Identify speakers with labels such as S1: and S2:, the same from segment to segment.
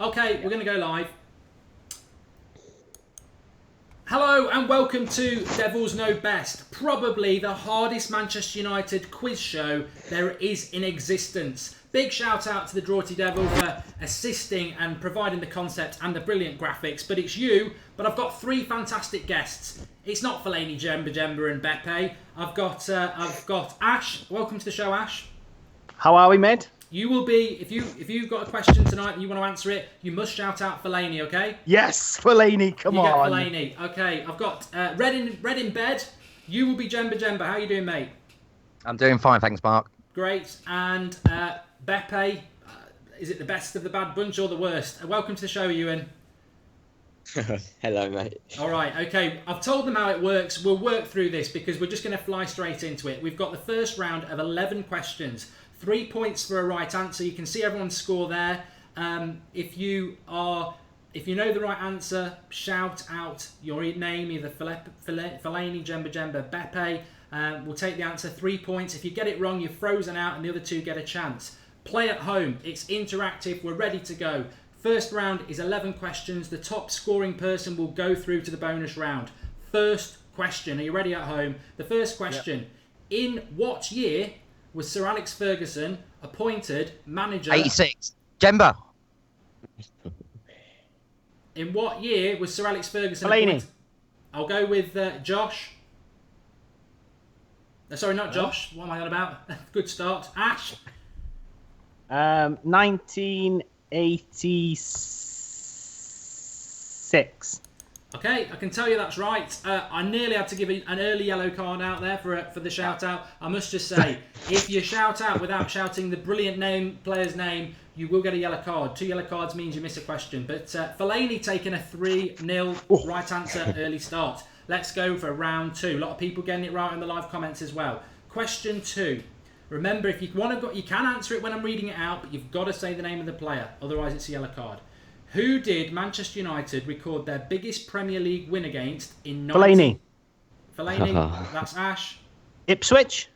S1: Okay, we're going to go live. Hello and welcome to Devils Know Best, probably the hardest Manchester United quiz show there is in existence. Big shout out to the Draughty Devil for assisting and providing the concept and the brilliant graphics, but it's you. But I've got three fantastic guests. It's not Fellaini, Jemba and Beppe. I've got Ash. Welcome to the show, Ash.
S2: How are we, mate?
S1: You will be, if you've got a question tonight and you want to answer it, you must shout out Fellaini, okay?
S2: Yes, Fellaini, come on.
S1: You get Fellaini. Okay, I've got Red in bed. You will be Jemba. How you doing, mate?
S3: I'm doing fine, thanks, Mark.
S1: Great. And Beppe, is it the best of the bad bunch or the worst? Welcome to the show, Ewan.
S4: Hello, mate.
S1: All right, okay. I've told them how it works. We'll work through this because we're just going to fly straight into it. We've got the first round of 11 questions. 3 points for a right answer. You can see everyone's score there. If you know the right answer, shout out your name, either Fellaini, Jemba, Beppe. We'll take the answer. 3 points. If you get it wrong, you're frozen out, and the other two get a chance. Play at home. It's interactive. We're ready to go. First round is 11 questions. The top scoring person will go through to the bonus round. First question. Are you ready at home? The first question. Yep. In what year was Sir Alex Ferguson appointed manager?
S3: 86. Jemba.
S1: In what year was Sir Alex Ferguson
S2: Fellaini.
S1: appointed? I'll go with Josh. Sorry, not Josh. What am I on about? Good start. Ash.
S2: 1986.
S1: Okay, I can tell you that's right. I nearly had to give an early yellow card out there for the shout out. I must just say, if you shout out without shouting the brilliant player's name, you will get a yellow card. 2 yellow cards means you miss a question. But Fellaini taking a 3-0 right answer early start. Let's go for round 2. A lot of people getting it right in the live comments as well. Question 2. Remember, if you want to, you can answer it when I'm reading it out, but you've got to say the name of the player. Otherwise, it's a yellow card. Who did Manchester United record their biggest Premier League win against in 19... Fellaini, that's Ash.
S2: Ipswich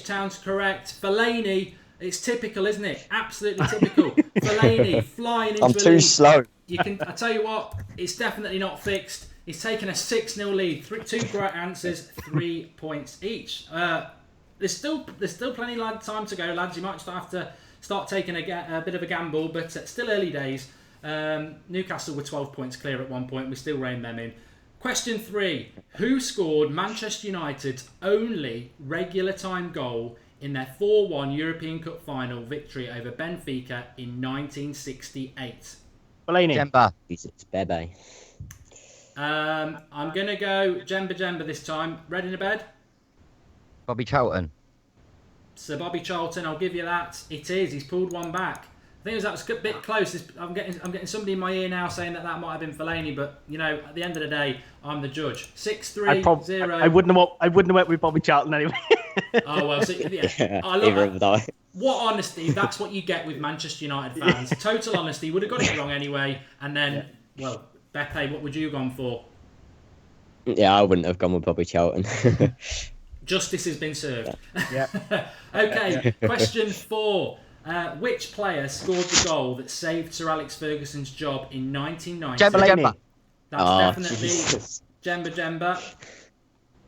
S1: Town's correct. Fellaini, it's typical, isn't it? Absolutely typical. Fellaini flying into
S4: I'm too slow.
S1: I tell you what, it's definitely not fixed. He's taken a 6-0 lead. 2 correct answers, 3 points each. There's still plenty of time to go, lads. You might just have to start taking a bit of a gamble, but still early days. Newcastle were 12 points clear at one point. We still reined them in. Question 3. Who scored Manchester United's only regular time goal in their 4-1 European Cup final victory over Benfica in 1968?
S2: Fellaini.
S3: Jemba.
S4: It's Bebe.
S1: I'm going to go Jemba this time. Red in a bed?
S3: Bobby Charlton.
S1: Sir Bobby Charlton, I'll give you that. It is. He's pulled one back. I think that was a bit close. I'm getting somebody in my ear now saying that might have been Fellaini, but you know, at the end of the day, I'm the judge. 6-3-0.
S2: I wouldn't have went with Bobby Charlton anyway.
S1: Oh well, so, yeah. I love that. What honesty! That's what you get with Manchester United fans. Total honesty. Would have got it wrong anyway, and then, well, Beppe, what would you have gone for?
S4: Yeah, I wouldn't have gone with Bobby Charlton.
S1: Justice has been served.
S2: Yeah.
S1: Okay, question 4. Which player scored the goal that saved Sir Alex Ferguson's job in 1990?
S3: Jemba.
S1: That's definitely Jemba.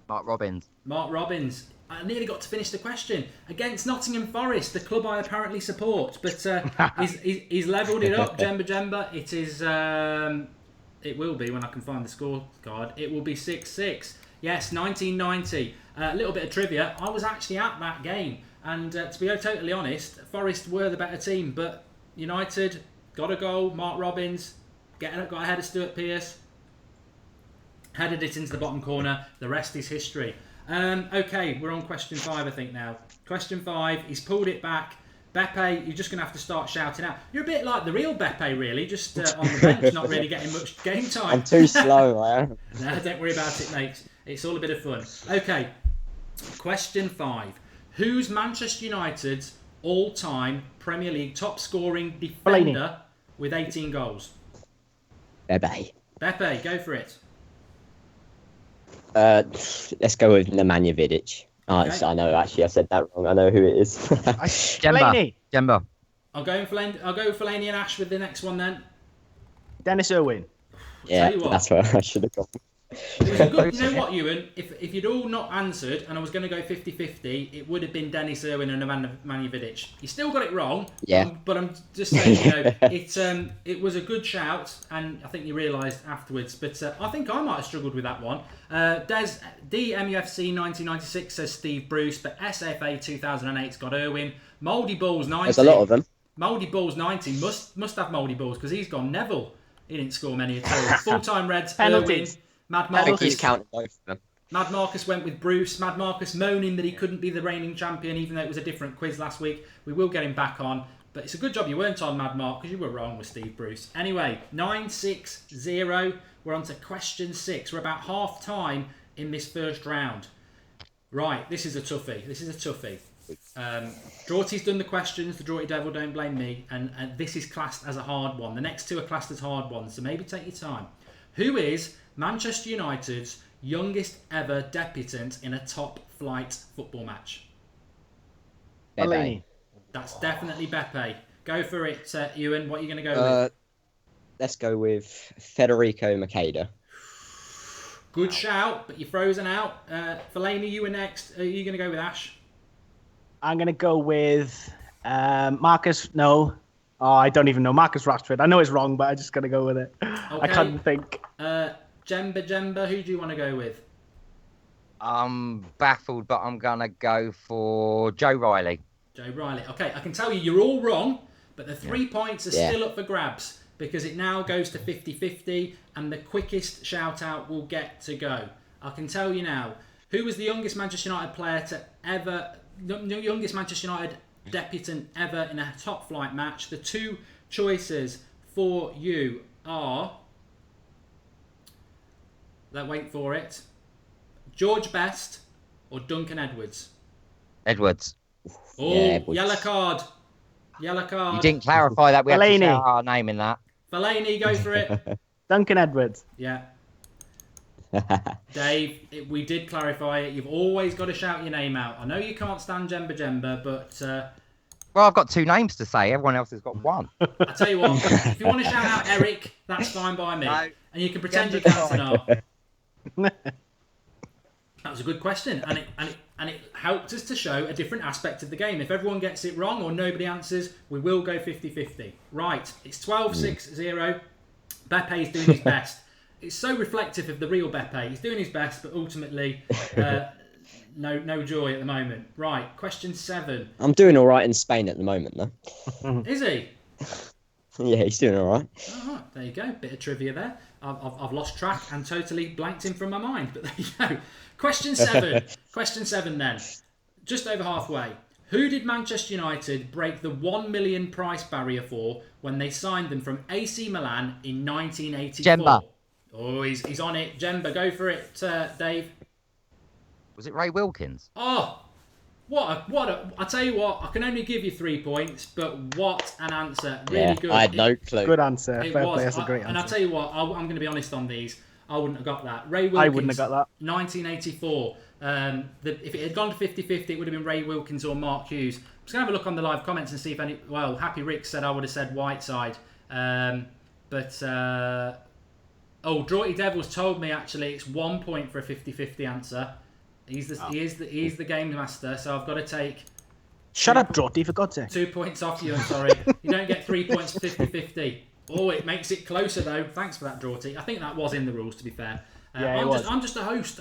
S3: Mark Robbins.
S1: Mark Robbins. I nearly got to finish the question. Against Nottingham Forest, the club I apparently support. But he's levelled it up, Jemba. It is... it will be when I can find the scorecard. It will be 6-6. Yes, 1990. A little bit of trivia. I was actually at that game. And to be totally honest, Forest were the better team. But United got a goal. Mark Robbins got ahead of Stuart Pearce. Headed it into the bottom corner. The rest is history. Okay, we're on question 5, I think, now. Question 5. He's pulled it back. Beppe, you're just going to have to start shouting out. You're a bit like the real Beppe, really. Just on the bench, not really getting much game time.
S4: I'm too slow, man.
S1: No, don't worry about it, mate. It's all a bit of fun. Okay, question 5. Who's Manchester United's all-time Premier League top-scoring defender with 18 goals?
S4: Bebe.
S1: Beppe, go for it.
S4: Let's go with Nemanja Vidic.
S1: Okay.
S4: I know, actually, I said that wrong. I know who it is.
S3: Jemba.
S1: I'll go for Fellaini and Ash with the next one then.
S2: Dennis Irwin.
S4: Yeah,
S1: you what.
S4: that's where I should have gone.
S1: It was a good, you know what, Ewan? If you'd all not answered and I was going to go 50-50, it would have been Dennis Irwin and Nemanja Vidic. You still got it wrong.
S4: Yeah.
S1: But I'm just saying, you know, it was a good shout, and I think you realised afterwards. But I think I might have struggled with that one. DMUFC 1996 says Steve Bruce, but SFA 2008's got Irwin. Mouldy Balls 90.
S4: There's a lot of them.
S1: Mouldy Balls 90 must have Mouldy Balls because he's gone Neville. He didn't score many at all. Full-time Reds, Irwin.
S2: Penalties.
S1: Mad
S4: I think
S1: Marcus.
S4: he's counted both of them.
S1: Mad Marcus went with Bruce. Mad Marcus moaning that he couldn't be the reigning champion, even though it was a different quiz last week. We will get him back on. But it's a good job you weren't on, Mad Mark, because you were wrong with Steve Bruce. Anyway, 9-6-0. We're on to question 6. We're about half time in this first round. Right, this is a toughie. Drawty's done the questions. The Drawty Devil, don't blame me. And this is classed as a hard one. The next two are classed as hard ones, so maybe take your time. Who is Manchester United's youngest ever debutant in a top flight football match?
S2: Fellaini.
S1: That's definitely Beppe. Go for it, Ewan. What are you going to go with?
S4: Let's go with Federico Makeda.
S1: Good shout, but you're frozen out. Fellaini, you were next. Are you going to go with Ash?
S2: I'm going to go with Marcus. No. Oh, I don't even know. Marcus Rashford. I know it's wrong, but I'm just going to go with it.
S1: Okay.
S2: I couldn't think.
S1: Jemba, who do you want to go with?
S3: I'm baffled, but I'm going to go for Joe Riley.
S1: Joe Riley. Okay, I can tell you you're all wrong, but the 3 points are still up for grabs because it now goes to 50-50 and the quickest shout out will get to go. I can tell you now, who was the youngest Manchester United player to ever, the youngest Manchester United debutant ever in a top flight match? The two choices for you are, wait for it, George Best or Duncan Edwards?
S3: Edwards.
S1: Oh,
S4: Yeah, Edwards.
S1: Yellow card. Yellow card.
S3: You didn't clarify that we had to
S2: Fellaini.
S3: shout our name in that.
S1: Fellaini, go for it.
S2: Duncan Edwards.
S1: Yeah. Dave, we did clarify it. You've always got to shout your name out. I know you can't stand Jemba, but
S3: Well, I've got two names to say. Everyone else has got one.
S1: I tell you what, if you want to shout out Eric, that's fine by me.
S3: No.
S1: And you can pretend you
S3: Jemba's
S1: can't not. That was a good question, and it helped us to show a different aspect of the game. If everyone gets it wrong or nobody answers, we will go 50-50. Right, it's 12-6-0. Bepe's doing his best. It's so reflective of the real Beppe. He's doing his best, but ultimately, no joy at the moment. Right, question 7.
S4: I'm doing all right in Spain at the moment, though.
S1: Is he?
S4: Yeah, he's doing all right.
S1: All right, there you go. Bit of trivia there. I've lost track and totally blanked him from my mind, but there you go. Question 7. Question 7 then. Just over halfway. Who did Manchester United break the 1 million price barrier for when they signed them from AC Milan in 1984?
S3: Jemba.
S1: Oh, he's on it. Jemba, go for it, Dave.
S3: Was it Ray Wilkins?
S1: Oh, I tell you what, I can only give you 3 points, but what an answer. Really good.
S4: I had no clue.
S2: Good answer.
S1: It
S2: Fair
S1: was.
S2: play. That's a great answer.
S1: And I'll tell you what, I'm going to be honest on these. I wouldn't have got that. Ray Wilkins.
S2: I wouldn't have got that.
S1: 1984. If it had gone to 50-50, it would have been Ray Wilkins or Mark Hughes. I'm just going to have a look on the live comments and see if any... Well, Happy Rick said I would have said Whiteside. Drawty Devils told me, actually, it's 1 point for a 50-50 answer. He is the game master, so I've got to take...
S2: Shut up, Drawty, for God's sake.
S1: 2 points off you, I'm sorry. You don't get 3 points for 50-50. Oh, it makes it closer, though. Thanks for that, Drawty. I think that was in the rules, to be fair.
S2: Yeah, it was.
S1: I'm just a host.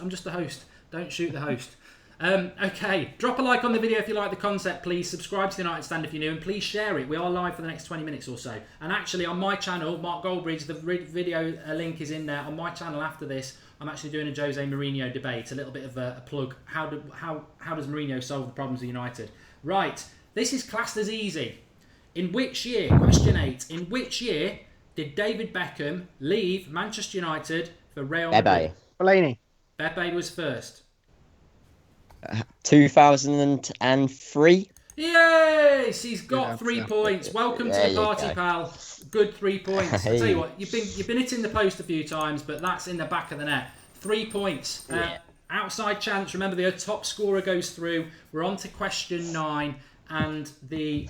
S1: Don't shoot the host. Okay, drop a like on the video if you like the concept, please. Subscribe to the United Stand if you're new, and please share it. We are live for the next 20 minutes or so. And actually, on my channel, Mark Goldbridge, the video link is in there. On my channel after this, I'm actually doing a Jose Mourinho debate. A little bit of a plug. How does Mourinho solve the problems of United? Right, this is classed as easy. In which year, question 8, in which year did David Beckham leave Manchester United for Real Madrid?
S2: Fellaini.
S1: Beppe was first.
S4: 2003.
S1: Yes, he's got
S2: Good
S1: 3
S2: answer.
S1: points. Welcome to
S4: There
S1: the
S4: you
S1: party,
S4: go.
S1: pal. Good 3 points. I
S4: Hey.
S1: tell you what, you've been hitting the post a few times, but that's in the back of the net. 3 points.
S4: Yeah.
S1: Outside chance. Remember, the top scorer goes through. We're on to question 9. and there's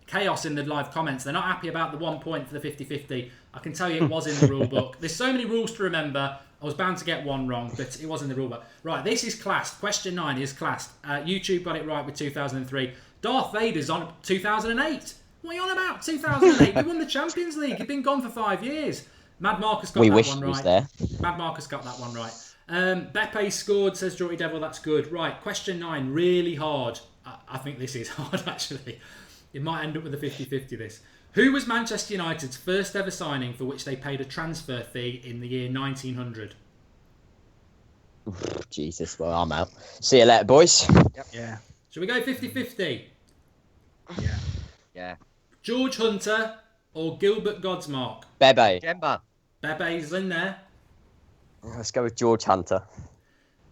S1: chaos in the live comments. They're not happy about the 1 point for the 50-50. I can tell you it was in the rule book. There's so many rules to remember. I was bound to get one wrong, but it was in the rule book. Right, this is classed. Question 9 is classed. YouTube got it right with 2003. Darth Vader's on 2008. What are you on about? 2008. We won the Champions League. You've been gone for 5 years. Mad Marcus got that one right.
S4: There.
S1: Mad Marcus got that one right. Beppe scored, says Jordy Devil. That's good. Right, question 9. Really hard. I think this is hard, actually. It might end up with a 50-50, this. Who was Manchester United's first ever signing for which they paid a transfer fee in the year 1900?
S4: Jesus, well, I'm out. See you later, boys.
S3: Yep.
S2: Yeah.
S1: Shall we go 50-50?
S2: Yeah.
S3: Yeah.
S1: George Hunter or Gilbert Godsmark?
S4: Bebe.
S3: Jemba.
S1: Bebe's in there.
S4: Let's go with George Hunter.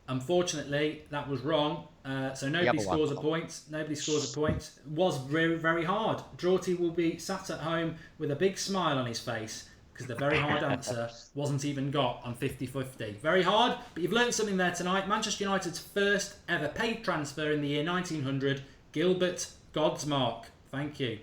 S1: Unfortunately, that was wrong. So nobody scores a point. Nobody scores a point. It was very, very hard. Draughty will be sat at home with a big smile on his face because the very hard answer wasn't even got on 50-50. Very hard, but you've learned something there tonight. Manchester United's first ever paid transfer in the year 1900, Gilbert Godsmark. Thank you.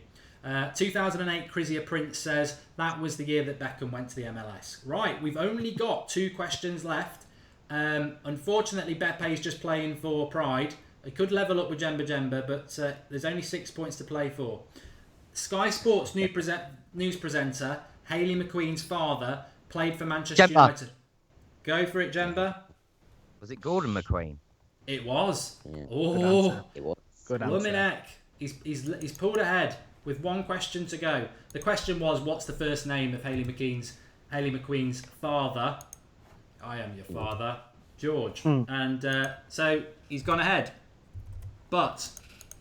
S1: 2008, Crizia Prince says that was the year that Beckham went to the MLS. Right, we've only got 2 questions left. Unfortunately, Bepe's just playing for pride. He could level up with Jemba, but there's only 6 points to play for. Sky Sports news presenter Hayley McQueen's father played for Manchester United. Go for it, Jemba.
S3: Was it Gordon McQueen?
S1: It was.
S4: Yeah.
S1: Oh,
S4: It was.
S2: Good answer.
S1: Luminek. He's pulled ahead with 1 question to go. The question was, what's the first name of Hayley McQueen's father? I am your father, George. And so he's gone ahead. But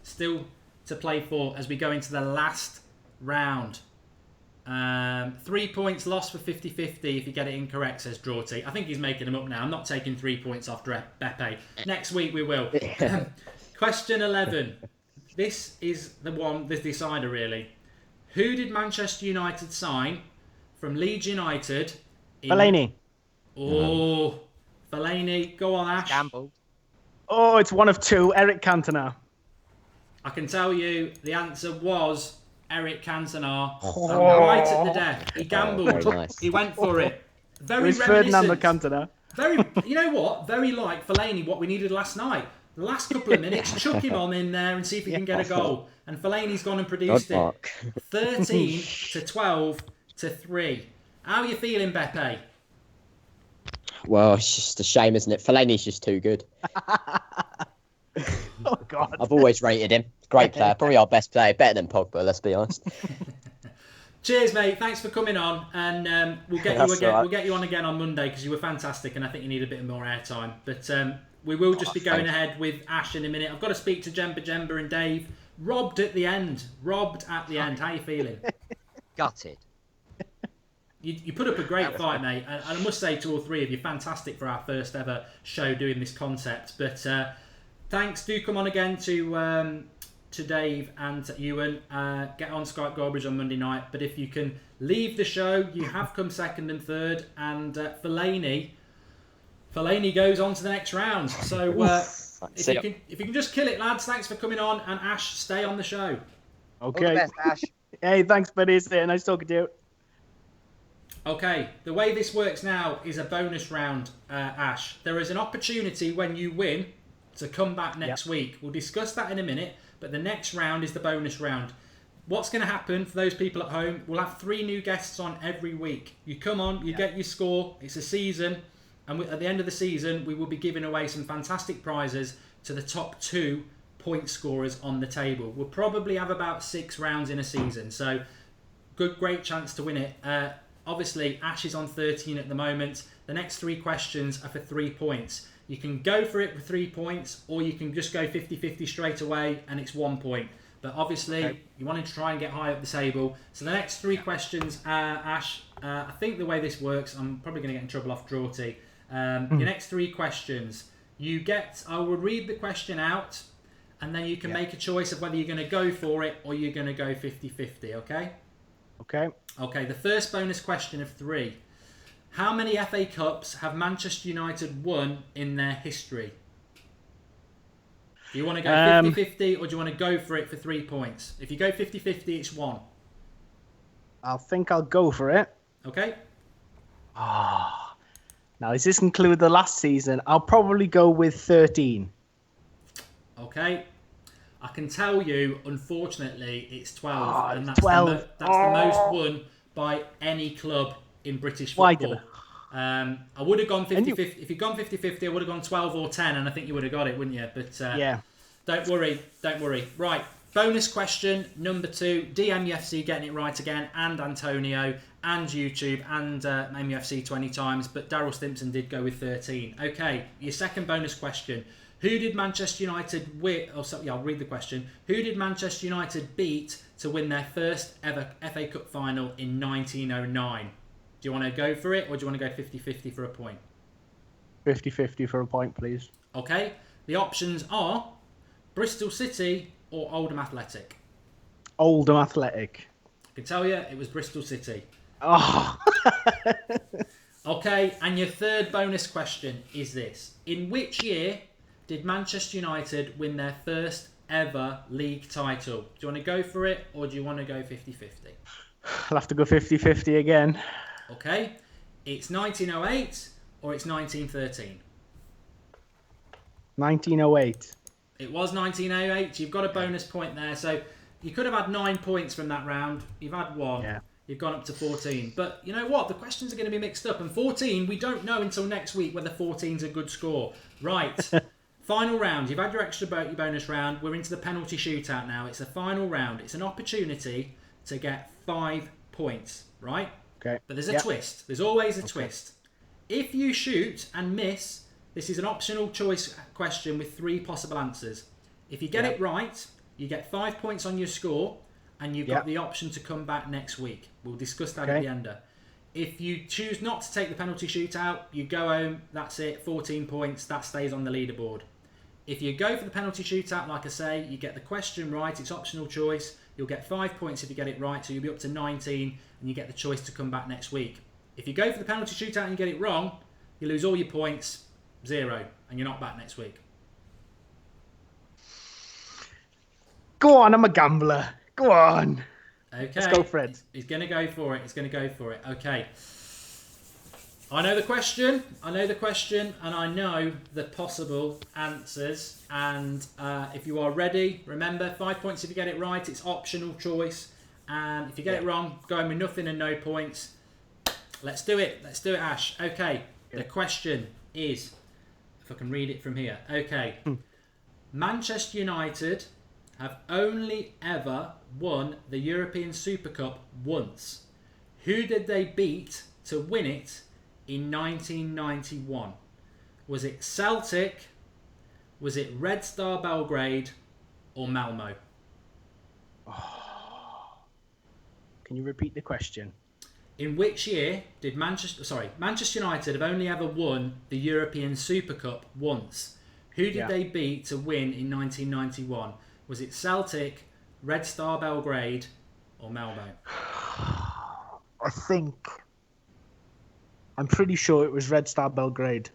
S1: still to play for as we go into the last round. 3 points lost for 50-50 if you get it incorrect, says Draughty. I think he's making them up now. I'm not taking 3 points off Beppe. Next week we will. Question 11. This is the decider, really. Who did Manchester United sign from Leeds United?
S2: Fellaini.
S1: Oh, Fellaini. Go on, Ash.
S3: Gamble.
S2: Oh, it's one of 2. Eric Cantona.
S1: I can tell you the answer was Eric Cantona. Right at the death. He gambled.
S4: Very nice.
S1: He went for it. Very
S2: Where's Ferdinando
S1: reminiscent.
S2: Cantona?
S1: Very, you know what? Very like Fellaini, what we needed last night. The last couple of minutes, chuck him on in there and see if he can get a goal. And Fellaini's gone and produced it. 13-12-3. How are you feeling, Beppe?
S4: Well, it's just a shame, isn't it? Fellaini's just too good.
S2: Oh, God.
S4: I've always rated him. Great player. Probably our best player. Better than Pogba, let's be honest.
S1: Cheers, mate. Thanks for coming on, and we'll get you
S4: That's
S1: again.
S4: all right.
S1: We'll get you on again on Monday because you were fantastic, and I think you need a bit more airtime. But we will just be going ahead with Ash in a minute. I've got to speak to Jemba and Dave. Robbed at the end. How you feeling?
S3: Gutted.
S1: You put up a great fight, mate, and I must say to all 3 of you, fantastic for our first ever show doing this concept. But thanks. Do come on again to Dave and to Ewan. Get on Skype Goldbridge on Monday night. But if you can leave the show, you have come 2nd and 3rd. And Fellaini goes on to the next round. So if you can just kill it, lads. Thanks for coming on. And Ash, stay on the show.
S2: Okay.
S3: All the best, Ash.
S2: Hey, thanks, buddy. It's nice talking to you.
S1: Okay, the way this works now is a bonus round, Ash. There is an opportunity when you win to come back next week. We'll discuss that in a minute, but the next round is the bonus round. What's going to happen for those people at home, we'll have 3 new guests on every week. You come on, you get your score, it's a season, and at the end of the season, we will be giving away some fantastic prizes to the top 2 point scorers on the table. We'll probably have about 6 rounds in a season, so great chance to win it. Obviously, Ash is on 13 at the moment. The next 3 questions are for 3 points. You can go for it with 3 points, or you can just go 50-50 straight away, and it's 1 point. But obviously, you wanted to try and get high up the table. So the next 3 questions, Ash, I think the way this works, I'm probably going to get in trouble off Draughty. Your next 3 questions, I will read the question out, and then you can make a choice of whether you're going to go for it or you're going to go 50-50, okay? Okay, the first bonus question of 3. How many FA Cups have Manchester United won in their history? Do you want to go 50-50 or do you want to go for it for 3 points? If you go 50-50, it's 1.
S2: I think I'll go for it.
S1: Okay?
S2: Now, does this include the last season? I'll probably go with 13.
S1: Okay. I can tell you, unfortunately, it's 12. And that's
S2: 12.
S1: The most won by any club in British football. I would have gone 50-50. If you'd gone 50-50, I would have gone 12 or 10, and I think you would have got it, wouldn't you? But
S2: yeah.
S1: Don't worry. Right. Bonus question number 2. DMUFC getting it right again, and Antonio, and YouTube, and MUFC 20 times. But Daryl Stimpson did go with 13. Okay, your second bonus question. Who did Manchester United I'll read the question. Who did Manchester United beat to win their first ever FA Cup final in 1909? Do you want to go for it, or do you want to go 50-50 for a point?
S2: 50-50 for a point, please.
S1: Okay. The options are Bristol City or Oldham Athletic.
S2: Oldham Athletic.
S1: I can tell you, it was Bristol City.
S2: Oh.
S1: Okay, and your third bonus question is this. In which year did Manchester United win their first ever league title? Do you want to go for it, or do you want to go 50-50?
S2: I'll have to go 50-50 again.
S1: Okay, it's 1908 or it's 1913.
S2: 1908.
S1: It was 1908. You've got a bonus point there, so you could have had 9 points from that round. You've had 1.
S2: Yeah.
S1: You've gone up to 14. But you know what? The questions are going to be mixed up. And 14, we don't know until next week whether 14's a good score. Right. Final round. You've had your your bonus round. We're into the penalty shootout now. It's the final round. It's an opportunity to get 5 points. Right?
S2: Okay.
S1: But there's a twist. There's always a twist. If you shoot and miss, this is an optional choice question with 3 possible answers. If you get it right, you get 5 points on your score, and you've got the option to come back next week. We'll discuss that at the end. If you choose not to take the penalty shootout, you go home, that's it, 14 points, that stays on the leaderboard. If you go for the penalty shootout, like I say, you get the question right, it's optional choice, you'll get 5 points if you get it right, so you'll be up to 19, and you get the choice to come back next week. If you go for the penalty shootout and you get it wrong, you lose all your points, 0, and you're not back next week.
S2: Go on, I'm a gambler. Go on.
S1: Okay.
S2: Let's go, Fred.
S1: He's going to go for it. Okay. I know the question, and I know the possible answers. And if you are ready, remember, 5 points if you get it right. It's optional choice. And if you get it wrong, going with nothing and no points. Let's do it, Ash. Okay. The question is, if I can read it from here. Okay. Manchester United have only ever won the European Super Cup once. Who did they beat to win it in 1991? Was it Celtic? Was it Red Star Belgrade or Malmo?
S2: Can you repeat the question?
S1: In which year did Manchester United have only ever won the European Super Cup once? Who did they beat to win in 1991? Was it Celtic, Red Star Belgrade, or Malmo?
S2: I'm pretty sure it was Red Star Belgrade.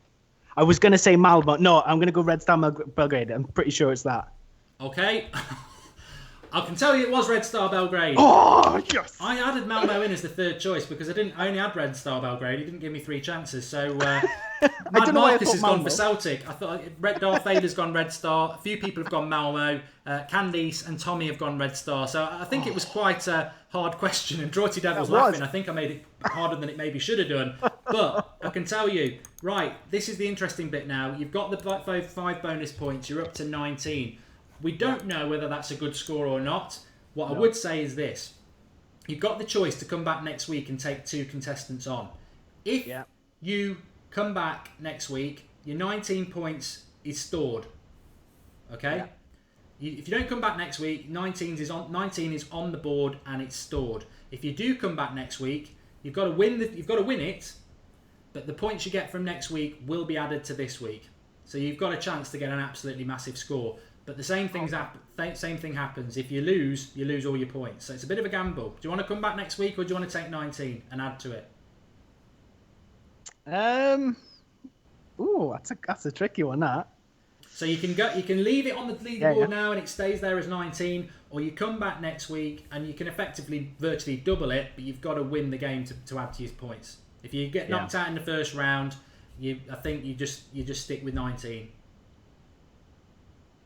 S2: I was going to say Malmo. No, I'm going to go Red Star Belgrade. I'm pretty sure it's that.
S1: Okay. I can tell you it was Red Star Belgrade.
S2: Oh, yes!
S1: I added Malmo in as the third choice because I only had Red Star Belgrade. He didn't give me 3 chances. So Mad Marcus has gone for Celtic. I thought Darth Vader's gone Red Star. A few people have gone Malmo. Candice and Tommy have gone Red Star. So I think it was quite a hard question. And Draughty Devil's laughing. I think I made it harder than it maybe should have done. But I can tell you, right, this is the interesting bit now. You've got the 5 bonus points. You're up to 19. We don't know whether that's a good score or not. What I would say is this. You've got the choice to come back next week and take 2 contestants on. If you come back next week, your 19 points is stored. Okay? If you don't come back next week, 19 is on the board and it's stored. If you do come back next week, you've got to win it, but the points you get from next week will be added to this week. So you've got a chance to get an absolutely massive score. But the same thing happens. If you lose all your points. So it's a bit of a gamble. Do you want to come back next week, or do you want to take 19 and add to it?
S2: Ooh, that's a tricky one, that.
S1: So you can leave it on the leaderboard now and it stays there as 19, or you come back next week and you can effectively virtually double it, but you've got to win the game to add to your points. If you get knocked out in the first round, I think you just stick with 19.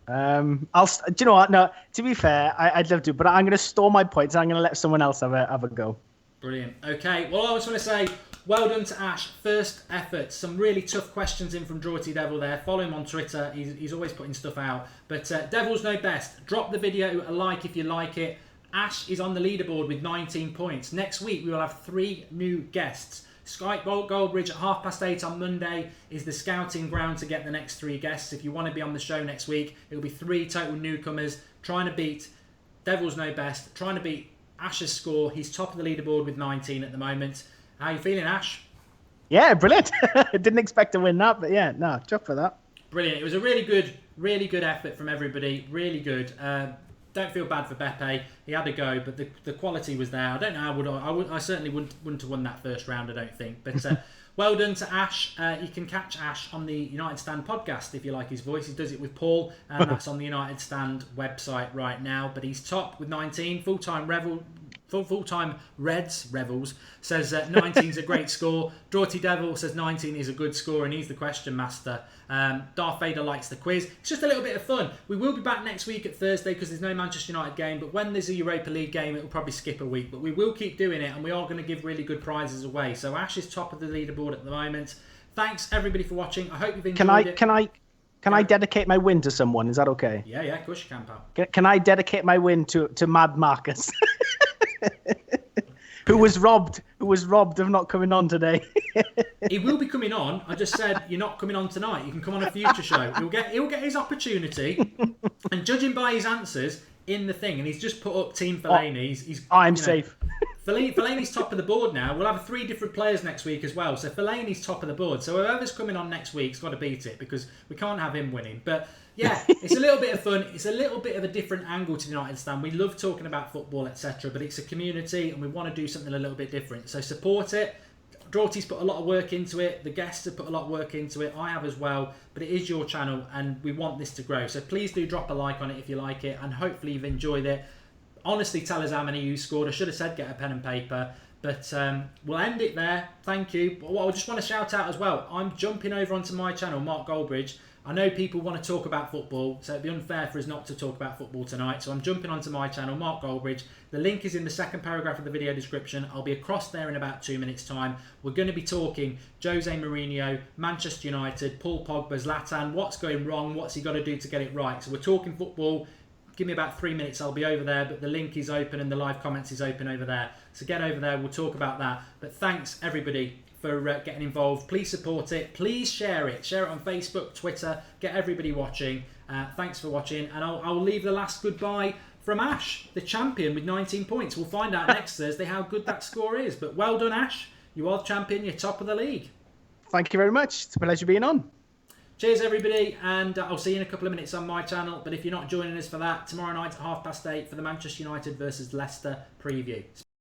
S2: Do you know what? No, to be fair, I'd love to, but I'm going to store my points. And I'm going to let someone else have a go.
S1: Brilliant. Okay. Well, I just want to say, well done to Ash. First effort. Some really tough questions in from Draughty Devil there. Follow him on Twitter. He's always putting stuff out. But Devils know best. Drop the video a like if you like it. Ash is on the leaderboard with 19 points. Next week, we will have 3 new guests. Skype Goldbridge at 8:30 on Monday is the scouting ground to get the next 3 guests. If you want to be on the show next week, it'll be 3 total newcomers trying to beat Devils Know Best, trying to beat Ash's score. He's top of the leaderboard with 19 at the moment. How are you feeling, Ash?
S2: Yeah, brilliant. I didn't expect to win that, but yeah, no, chuck for that.
S1: Brilliant. It was a really good effort from everybody. Really good. Don't feel bad for Beppe. He had a go, but the quality was there. I don't know. I certainly wouldn't have won that first round, I don't think. But well done to Ash. You can catch Ash on the United Stand podcast if you like his voice. He does it with Paul, and that's on the United Stand website right now. But he's top with 19, full-time Revels says 19 is a great score. Draughty Devil says 19 is a good score, and he's the question master. Darth Vader likes the quiz. It's just a little bit of fun. We will be back next week at Thursday because there's no Manchester United game, but when there's a Europa League game, it will probably skip a week. But we will keep doing it, and we are going to give really good prizes away. So Ash is top of the leaderboard at the moment. Thanks everybody for watching. I hope you've enjoyed it.
S2: Can I dedicate my win to someone? Is that okay?
S1: Yeah, of course you can, pal.
S2: Can I dedicate my win to Mad Marcus? who was robbed of not coming on today.
S1: He will be coming on. I just said you're not coming on tonight. You can come on a future show. He'll get his opportunity, and judging by his answers in the thing, and he's just put up Team Fellaini.
S2: I'm safe.
S1: Fellaini's top of the board now. We'll have 3 different players next week as well. So Fellaini's top of the board. So whoever's coming on next week's got to beat it because we can't have him winning. But yeah, it's a little bit of fun. It's a little bit of a different angle to the United Stand. We love talking about football, etc. But it's a community and we want to do something a little bit different. So support it. Draughty's put a lot of work into it. The guests have put a lot of work into it. I have as well. But it is your channel and we want this to grow. So please do drop a like on it if you like it. And hopefully you've enjoyed it. Honestly, tell us how many you scored. I should have said get a pen and paper. But we'll end it there. Thank you. But what I just want to shout out as well, I'm jumping over onto my channel, Mark Goldbridge. I know people want to talk about football, so it'd be unfair for us not to talk about football tonight. So I'm jumping onto my channel, Mark Goldbridge. The link is in the second paragraph of the video description. I'll be across there in about 2 minutes' time. We're going to be talking Jose Mourinho, Manchester United, Paul Pogba, Zlatan. What's going wrong? What's he got to do to get it right? So we're talking football. Give me about 3 minutes, I'll be over there, but the link is open and the live comments is open over there. So get over there, we'll talk about that. But thanks, everybody, for getting involved. Please support it. Please share it. Share it on Facebook, Twitter. Get everybody watching. Thanks for watching. And I'll leave the last goodbye from Ash, the champion with 19 points. We'll find out next Thursday how good that score is. But well done, Ash. You are the champion. You're top of the league.
S2: Thank you very much. It's a pleasure being on.
S1: Cheers, everybody, and I'll see you in a couple of minutes on my channel. But if you're not joining us for that, tomorrow night at 8:30 for the Manchester United versus Leicester preview.